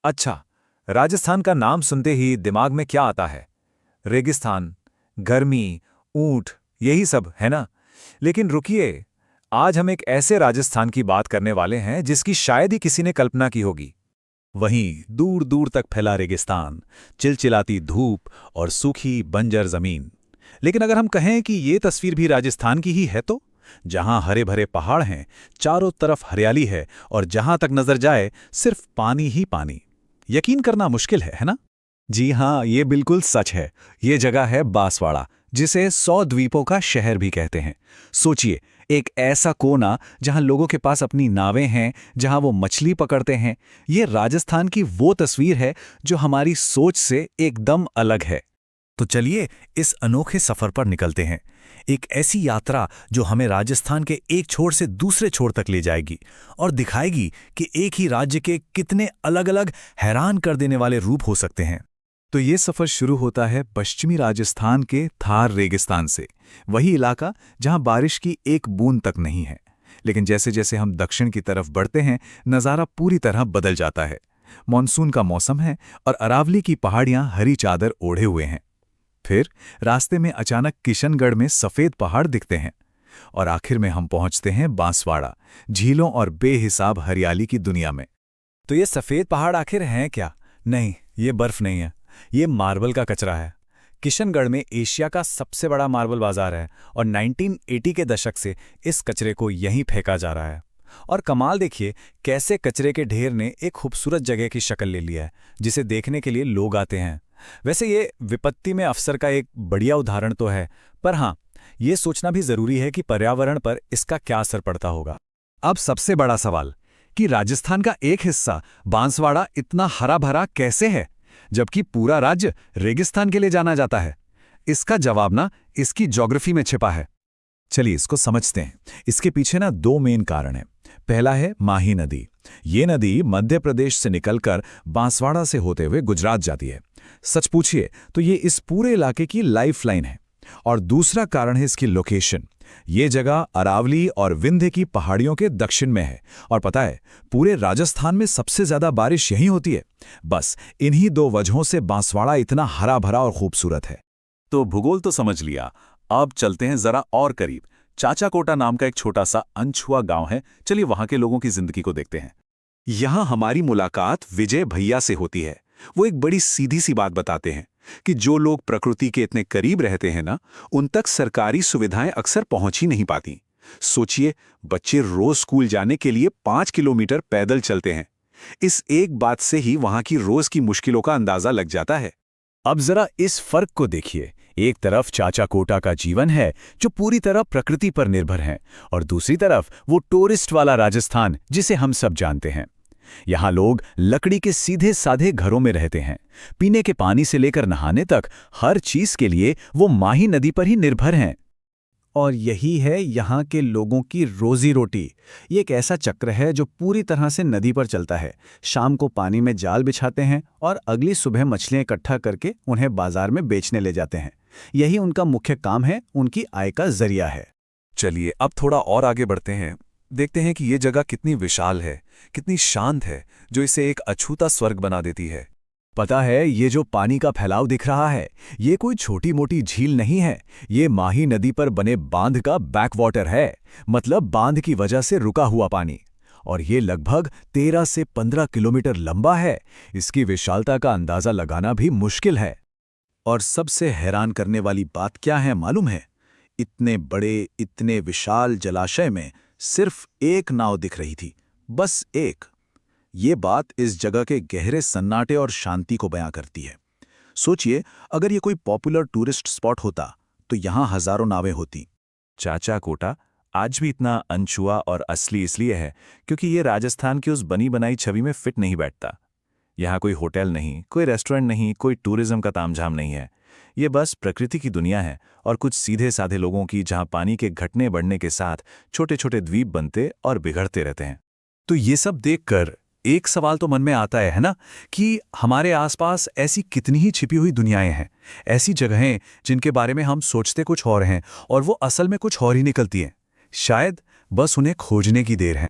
अच्छा, राजस्थान का नाम सुनते ही दिमाग में क्या आता है? रेगिस्तान, गर्मी, ऊंट, यही सब है ना? लेकिन रुकिए, आज हम एक ऐसे राजस्थान की बात करने वाले हैं जिसकी शायद ही किसी ने कल्पना की होगी। वहीं दूर दूर तक फैला रेगिस्तान, चिलचिलाती धूप और सूखी बंजर जमीन। लेकिन अगर हम कहें कि ये तस्वीर भी राजस्थान की ही है तो जहां हरे भरे पहाड़ हैं, चारों तरफ हरियाली है और जहां तक नजर जाए सिर्फ पानी ही पानी। यकीन करना मुश्किल है ना? जी हाँ, ये बिल्कुल सच है। ये जगह है बांसवाड़ा, जिसे 100 द्वीपों का शहर भी कहते हैं। सोचिए, एक ऐसा कोना जहां लोगों के पास अपनी नावें हैं, जहां वो मछली पकड़ते हैं। ये राजस्थान की वो तस्वीर है जो हमारी सोच से एकदम अलग है। तो चलिए इस अनोखे सफर पर निकलते हैं। एक ऐसी यात्रा जो हमें राजस्थान के एक छोर से दूसरे छोर तक ले जाएगी और दिखाएगी कि एक ही राज्य के कितने अलग-अलग हैरान कर देने वाले रूप हो सकते हैं। तो ये सफर शुरू होता है पश्चिमी राजस्थान के थार रेगिस्तान से, वही इलाका जहां बारिश की एक बूंद तक नहीं है। लेकिन जैसे जैसे हम दक्षिण की तरफ बढ़ते हैं, नज़ारा पूरी तरह बदल जाता है। मॉनसून का मौसम है और अरावली की पहाड़ियां हरी चादर ओढ़े हुए हैं। फिर रास्ते में अचानक किशनगढ़ में सफ़ेद पहाड़ दिखते हैं और आखिर में हम पहुंचते हैं बांसवाड़ा, झीलों और बेहिसाब हरियाली की दुनिया में। तो ये सफ़ेद पहाड़ आखिर हैं क्या? नहीं, ये बर्फ नहीं है, ये मार्बल का कचरा है। किशनगढ़ में एशिया का सबसे बड़ा मार्बल बाजार है और 1980 के दशक से इस कचरे को यहीं फेंका जा रहा है। और कमाल देखिए, कैसे कचरे के ढेर ने एक खूबसूरत जगह की शक्ल ले लिया है, जिसे देखने के लिए लोग आते हैं। वैसे ये विपत्ति में अवसर का एक बढ़िया उदाहरण तो है, पर हाँ, ये सोचना भी जरूरी है कि पर्यावरण पर इसका क्या असर पड़ता होगा। अब सबसे बड़ा सवाल कि राजस्थान का एक हिस्सा बांसवाड़ा इतना हरा भरा कैसे है, जबकि पूरा राज्य रेगिस्तान के लिए जाना जाता है? इसका जवाब ना इसकी ज्योग्राफी में छिपा है। चलिए इसको समझते हैं। इसके पीछे ना दो मेन कारण हैं। पहला है माही नदी। ये नदी मध्य प्रदेश से निकलकर बांसवाड़ा से होते हुए गुजरात जाती है। सच पूछिए तो ये इस पूरे इलाके की लाइफलाइन है। और दूसरा कारण है इसकी लोकेशन। ये जगह अरावली और विंध्य की पहाड़ियों के दक्षिण में है। और पता है, पूरे राजस्थान में सबसे ज्यादा बारिश यहीं होती है। बस इन्हीं दो वजहों से बांसवाड़ा इतना हरा भरा और खूबसूरत है। तो भूगोल तो समझ लिया, अब चलते हैं जरा और करीब। चाचाकोटा नाम का एक छोटा सा अनछुआ गांव है। चलिए वहां के लोगों की जिंदगी को देखते हैं। यहां हमारी मुलाकात विजय भैया से होती है। वो एक बड़ी सीधी सी बात बताते हैं कि जो लोग प्रकृति के इतने करीब रहते हैं ना, उन तक सरकारी सुविधाएं अक्सर पहुंच ही नहीं पाती। सोचिए, बच्चे रोज स्कूल जाने के लिए 5 किलोमीटर पैदल चलते हैं। इस एक बात से ही वहां की रोज की मुश्किलों का अंदाजा लग जाता है। अब जरा इस फर्क को देखिए। एक तरफ चाचाकोटा का जीवन है जो पूरी तरह प्रकृति पर निर्भर है, और दूसरी तरफ वो टूरिस्ट वाला राजस्थान जिसे हम सब जानते हैं। यहाँ लोग लकड़ी के सीधे साधे घरों में रहते हैं। पीने के पानी से लेकर नहाने तक हर चीज के लिए वो माही नदी पर ही निर्भर हैं। और यही है यहाँ के लोगों की रोजी रोटी। ये एक ऐसा चक्र है जो पूरी तरह से नदी पर चलता है। शाम को पानी में जाल बिछाते हैं और अगली सुबह मछलियां इकट्ठा करके उन्हें बाजार में बेचने ले जाते हैं। यही उनका मुख्य काम है, उनकी आय का जरिया है। चलिए अब थोड़ा और आगे बढ़ते हैं। देखते हैं कि ये जगह कितनी विशाल है, कितनी शांत है, जो इसे एक अछूता स्वर्ग बना देती है। पता है, ये जो पानी का फैलाव दिख रहा है, ये कोई छोटी मोटी झील नहीं है। ये माही नदी पर बने बांध का बैकवाटर है, मतलब बांध की वजह से रुका हुआ पानी। और ये लगभग 13 से 15 किलोमीटर लंबा है। इसकी विशालता का अंदाजा लगाना भी मुश्किल है। और सबसे हैरान करने वाली बात क्या है मालूम है? इतने बड़े, इतने विशाल जलाशय में सिर्फ एक नाव दिख रही थी, बस एक। ये बात इस जगह के गहरे सन्नाटे और शांति को बयां करती है। सोचिए, अगर ये कोई पॉपुलर टूरिस्ट स्पॉट होता तो यहां हजारों नावें होती। चाचाकोटा आज भी इतना अनछुआ और असली इसलिए है क्योंकि ये राजस्थान की उस बनी बनाई छवि में फिट नहीं बैठता। यहाँ कोई होटल नहीं, कोई रेस्टोरेंट नहीं, कोई टूरिज्म का तामझाम नहीं है। ये बस प्रकृति की दुनिया है और कुछ सीधे साधे लोगों की, जहाँ पानी के घटने बढ़ने के साथ छोटे छोटे द्वीप बनते और बिगड़ते रहते हैं। तो ये सब देखकर एक सवाल तो मन में आता है ना, कि हमारे आसपास ऐसी कितनी ही छिपी हुई दुनियाएं हैं, ऐसी जगहें जिनके बारे में हम सोचते कुछ और हैं और वो असल में कुछ और ही निकलती हैं। शायद बस उन्हें खोजने की देर है।